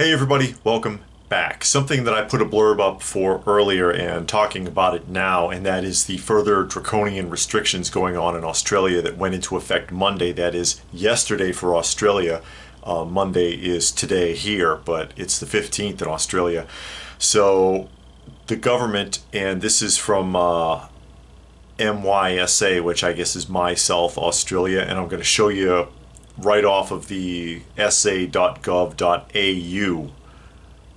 Hey everybody, welcome back. Something that I put a blurb up for earlier and talking about it now, and that is the further draconian restrictions going on in Australia that went into effect Monday. That is yesterday for Australia. Monday is today here, but it's the 15th in Australia. So the government, and this is from MySA, which I guess is Myself Australia, and I'm going to show you right off of the sa.gov.au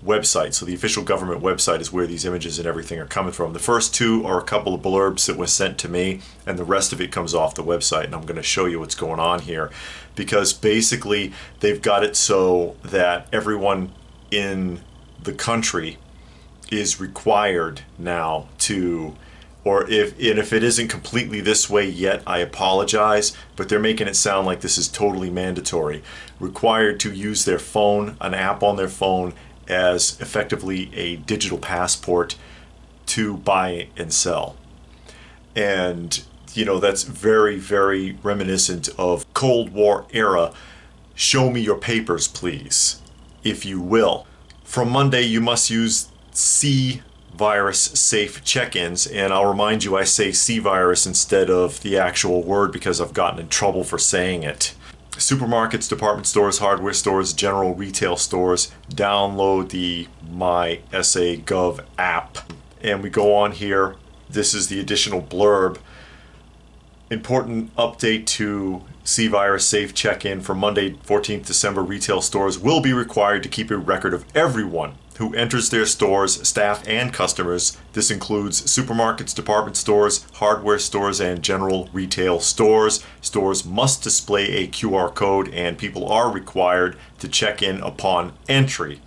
website. So the official government website is where these images and everything are coming from. The first two are a couple of blurbs that were sent to me, and the rest of it comes off the website, and I'm going to show you what's going on here, because basically they've got it so that everyone in the country is required now to, or if it isn't completely this way yet, I apologize, but they're making it sound like this is totally mandatory. Required to use their phone, an app on their phone, as effectively a digital passport to buy and sell. And, you know, that's very, very reminiscent of Cold War era, show me your papers, please, if you will. From Monday, you must use virus safe check-ins, and I'll remind you I say C-virus instead of the actual word because I've gotten in trouble for saying it. Supermarkets, department stores, hardware stores, general retail stores, download the MySA Gov app. And we go on here. This is the additional blurb. Important update to C-virus safe check-in for Monday, 14th December. Retail stores will be required to keep a record of everyone who enters their stores, staff and customers. This includes supermarkets, department stores, hardware stores, and general retail stores. Stores must display a QR code, and people are required to check in upon entry.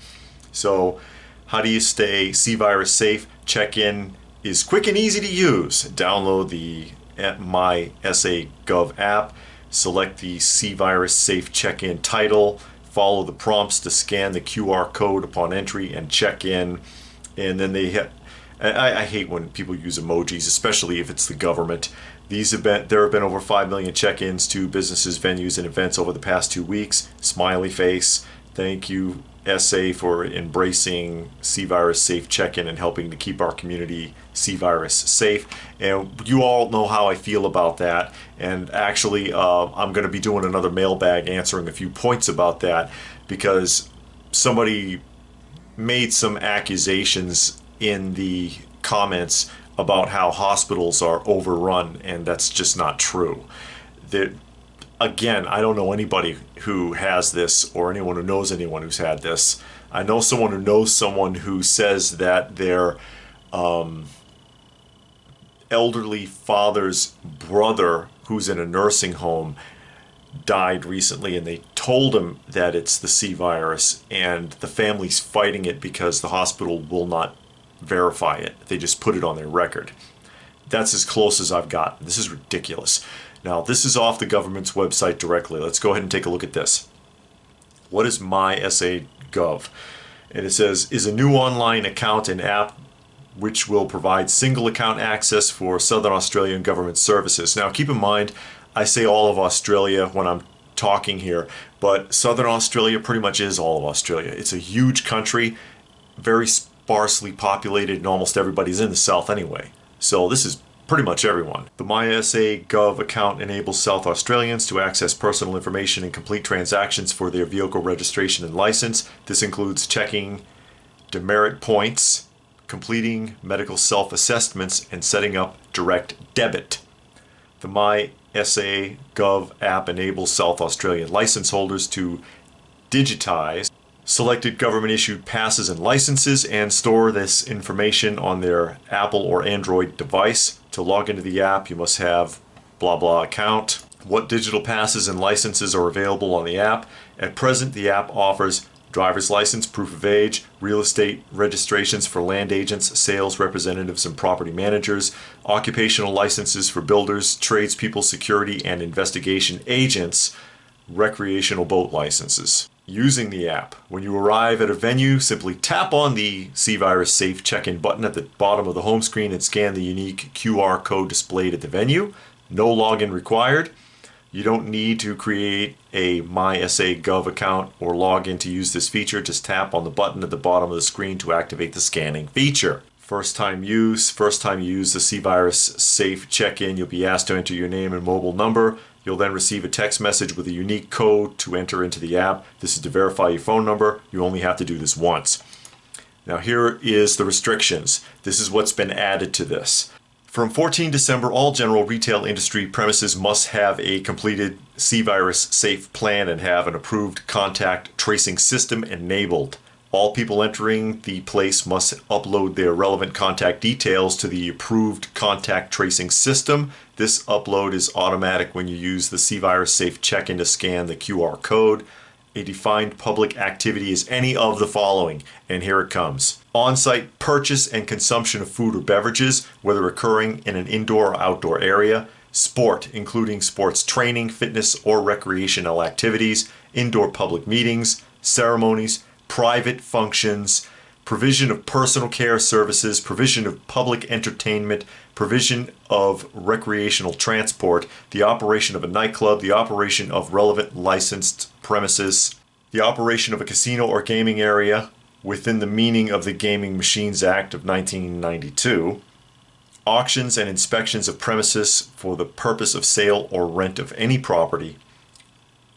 So how do you stay C-virus safe? Check-in is quick and easy to use. Download the MySA Gov app, select the C-virus safe check-in title, follow the prompts to scan the QR code upon entry and check in. And then I hate when people use emojis, especially if it's the government. There have been over 5 million check-ins to businesses, venues, and events over the past 2 weeks. Smiley face. Thank you, SA, for embracing C-virus safe check-in and helping to keep our community C-virus safe. And you all know how I feel about that. And actually, I'm going to be doing another mailbag answering a few points about that, because somebody made some accusations in the comments about how hospitals are overrun, and that's just not true. Again, I don't know anybody who has this or anyone who knows anyone who's had this. I know someone who knows someone who says that their elderly father's brother, who's in a nursing home, died recently, and they told him that it's the C virus, and the family's fighting it because the hospital will not verify it. They just put it on their record. That's as close as I've gotten. This is ridiculous. Now, this is off the government's website directly. Let's go ahead and take a look at this. What is MySA Gov? And it says, is a new online account and app which will provide single account access for Southern Australian government services. Now, keep in mind, I say all of Australia when I'm talking here, but Southern Australia pretty much is all of Australia. It's a huge country, very sparsely populated, and almost everybody's in the South anyway. So this is pretty much everyone. The MySA Gov account enables South Australians to access personal information and complete transactions for their vehicle registration and license. This includes checking demerit points, completing medical self-assessments, and setting up direct debit. The MySA Gov app enables South Australian license holders to digitize selected government-issued passes and licenses and store this information on their Apple or Android device. To log into the app, you must have blah blah account. What digital passes and licenses are available on the app? At present, the app offers driver's license, proof of age, real estate registrations for land agents, sales representatives, and property managers, occupational licenses for builders, tradespeople, security, and investigation agents, recreational boat licenses. Using the app. When you arrive at a venue, simply tap on the C-virus safe check-in button at the bottom of the home screen and scan the unique QR code displayed at the venue. No login required. You don't need to create a MySA Gov account or log in to use this feature. Just tap on the button at the bottom of the screen to activate the scanning feature. First time you use the C-Virus Safe check-in, you'll be asked to enter your name and mobile number. You'll then receive a text message with a unique code to enter into the app. This is to verify your phone number. You only have to do this once. Now here is the restrictions. This is what's been added to this. From 14 December, all general retail industry premises must have a completed C-Virus Safe plan and have an approved contact tracing system enabled. All people entering the place must upload their relevant contact details to the approved contact tracing system. This upload is automatic when you use the C-Virus Safe check-in to scan the QR code. A defined public activity is any of the following, and here it comes. On-site purchase and consumption of food or beverages, whether occurring in an indoor or outdoor area. Sport, including sports training, fitness, or recreational activities. Indoor public meetings, ceremonies, private functions, provision of personal care services, provision of public entertainment, provision of recreational transport, the operation of a nightclub, the operation of relevant licensed premises, the operation of a casino or gaming area within the meaning of the Gaming Machines Act of 1992, auctions and inspections of premises for the purpose of sale or rent of any property,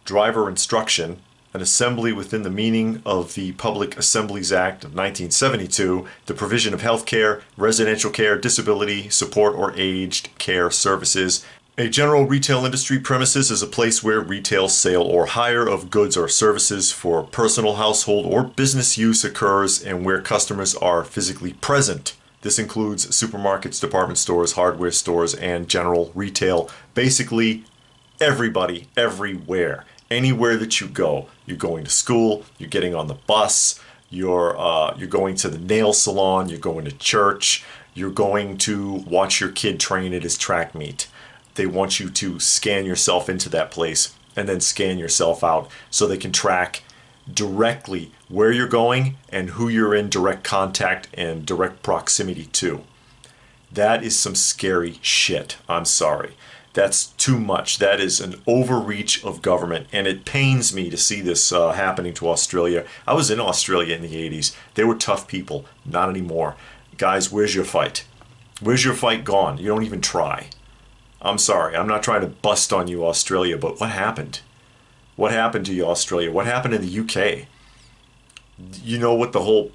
driver instruction, an assembly within the meaning of the Public Assemblies Act of 1972, the provision of health care, residential care, disability support, or aged care services. A general retail industry premises is a place where retail, sale, or hire of goods or services for personal, household, or business use occurs and where customers are physically present. This includes supermarkets, department stores, hardware stores, and general retail. Basically, everybody, everywhere. Anywhere that you go, you're going to school, you're getting on the bus, you're going to the nail salon, you're going to church, you're going to watch your kid train at his track meet. They want you to scan yourself into that place and then scan yourself out so they can track directly where you're going and who you're in direct contact and direct proximity to. That is some scary shit. I'm sorry. That's too much. That is an overreach of government, and it pains me to see this happening to Australia. I was in Australia in the 80s. They were tough people. Not anymore. Guys, where's your fight? Where's your fight gone? You don't even try. I'm sorry. I'm not trying to bust on you, Australia, but what happened? What happened to you, Australia? What happened in the UK? You know what the whole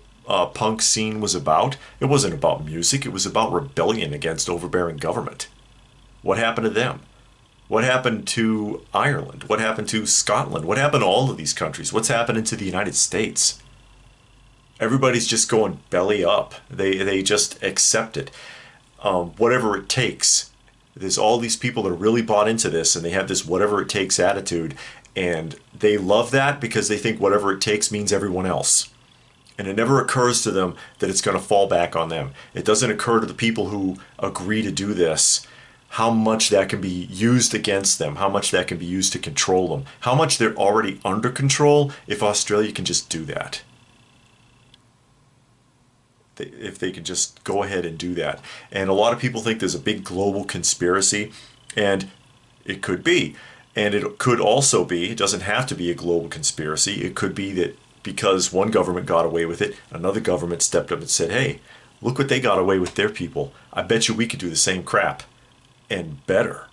punk scene was about? It wasn't about music. It was about rebellion against overbearing government. What happened to them? What happened to Ireland? What happened to Scotland? What happened to all of these countries? What's happening to the United States? Everybody's just going belly up. They just accept it. Whatever it takes. There's all these people that are really bought into this, and they have this whatever it takes attitude, and they love that because they think whatever it takes means everyone else. And it never occurs to them that it's going to fall back on them. It doesn't occur to the people who agree to do this how much that can be used against them, how much that can be used to control them, how much they're already under control if Australia can just do that. If they could just go ahead and do that. And a lot of people think there's a big global conspiracy, and it could be. And it could also be, it doesn't have to be a global conspiracy, it could be that because one government got away with it, another government stepped up and said, hey, look what they got away with their people. I bet you we could do the same crap. And better,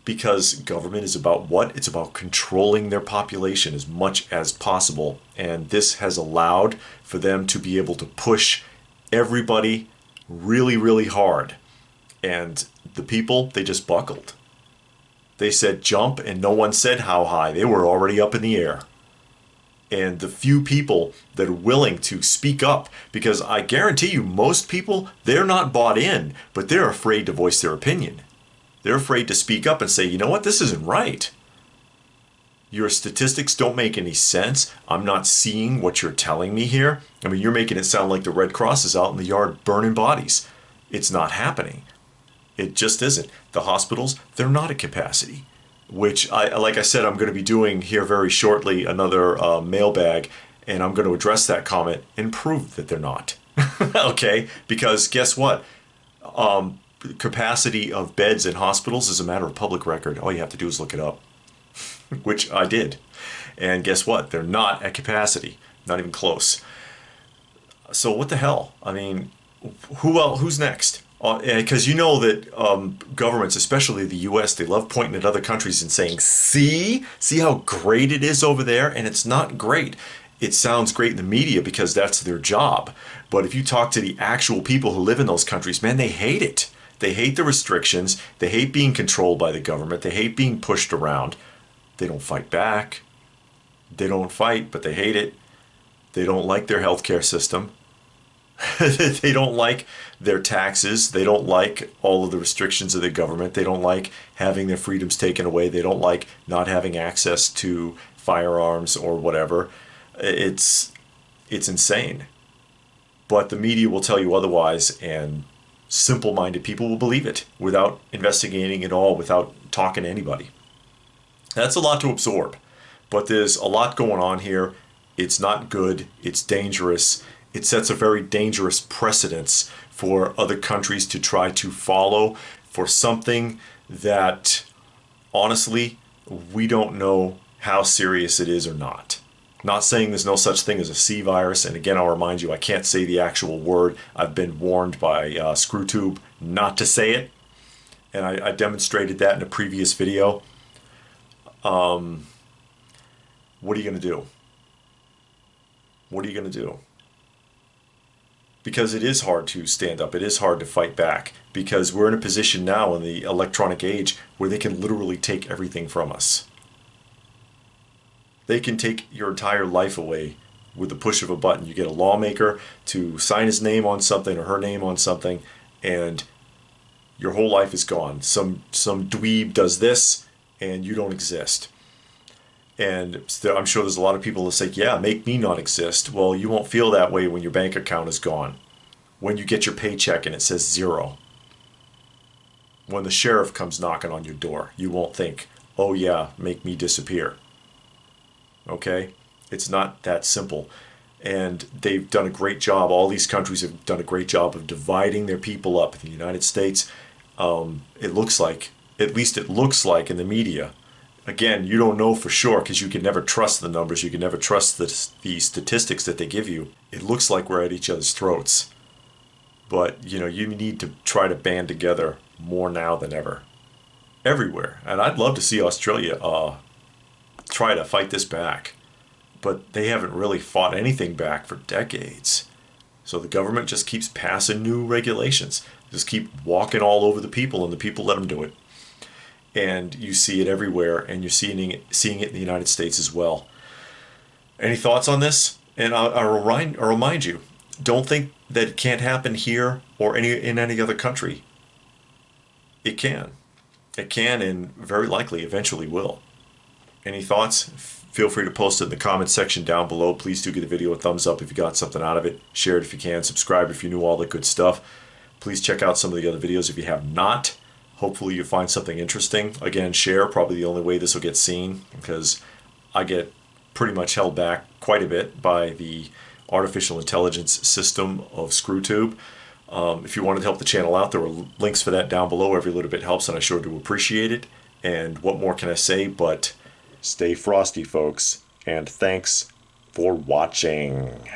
because government is about what? It's about controlling their population as much as possible, and this has allowed for them to be able to push everybody really, really hard, and the people, they just buckled. They said jump, and no one said how high. They were already up in the air. And the few people that are willing to speak up, because I guarantee you most people, they're not bought in, but they're afraid to voice their opinion. They're afraid to speak up and say, you know what, this isn't right. Your statistics don't make any sense. I'm not seeing what you're telling me here. I mean, you're making it sound like the Red Cross is out in the yard burning bodies. It's not happening. It just isn't. The hospitals, they're not at capacity, which, like I said, I'm going to be doing here very shortly another mailbag, and I'm going to address that comment and prove that they're not. Okay? Because guess what? Capacity of beds in hospitals is a matter of public record. All you have to do is look it up. which I did. And guess what? They're not at capacity, not even close. So what the hell? I mean, who's next? Because you know that governments, especially the U.S., they love pointing at other countries and saying, see how great it is over there? And it's not great. It sounds great in the media because that's their job. But if you talk to the actual people who live in those countries, man, they hate it. They hate the restrictions. They hate being controlled by the government. They hate being pushed around. They don't fight back. They don't fight, but they hate it. They don't like their healthcare system. They don't like their taxes. They don't like all of the restrictions of the government. They don't like having their freedoms taken away. They don't like not having access to firearms or whatever. It's insane. But the media will tell you otherwise, and simple-minded people will believe it without investigating at all, without talking to anybody. That's a lot to absorb. But there's a lot going on here. It's not good. It's dangerous. It sets a very dangerous precedence for other countries to try to follow for something that, honestly, we don't know how serious it is or not. Not saying there's no such thing as a C virus, and again, I'll remind you, I can't say the actual word. I've been warned by ScrewTube not to say it, and I demonstrated that in a previous video. What are you going to do? What are you going to do? Because it is hard to stand up. It is hard to fight back because we're in a position now in the electronic age where they can literally take everything from us. They can take your entire life away with the push of a button. You get a lawmaker to sign his name on something or her name on something, and your whole life is gone. Some dweeb does this, and you don't exist. And I'm sure there's a lot of people that say, yeah, make me not exist. Well, you won't feel that way when your bank account is gone. When you get your paycheck and it says 0. When the sheriff comes knocking on your door, you won't think, oh yeah, make me disappear. Okay? It's not that simple. And they've done a great job. All these countries have done a great job of dividing their people up. In the United States, it looks like, at least it looks like in the media. Again, you don't know for sure because you can never trust the numbers. You can never trust the statistics that they give you. It looks like we're at each other's throats. But, you know, you need to try to band together more now than ever. Everywhere. And I'd love to see Australia try to fight this back. But they haven't really fought anything back for decades. So the government just keeps passing new regulations. Just keep walking all over the people, and the people let them do it. And you see it everywhere, and you're seeing it in the United States as well. Any thoughts on this? And I'll remind you, don't think that it can't happen here or in any other country. It can. It can, and very likely eventually will. Any thoughts? Feel free to post it in the comments section down below. Please do give the video a thumbs up if you got something out of it. Share it if you can. Subscribe if you knew all the good stuff. Please check out some of the other videos if you have not. Hopefully you find something interesting. Again, share, probably the only way this will get seen, because I get pretty much held back quite a bit by the artificial intelligence system of ScrewTube. If you wanted to help the channel out, there are links for that down below. Every little bit helps, and I sure do appreciate it. And what more can I say but stay frosty, folks, and thanks for watching.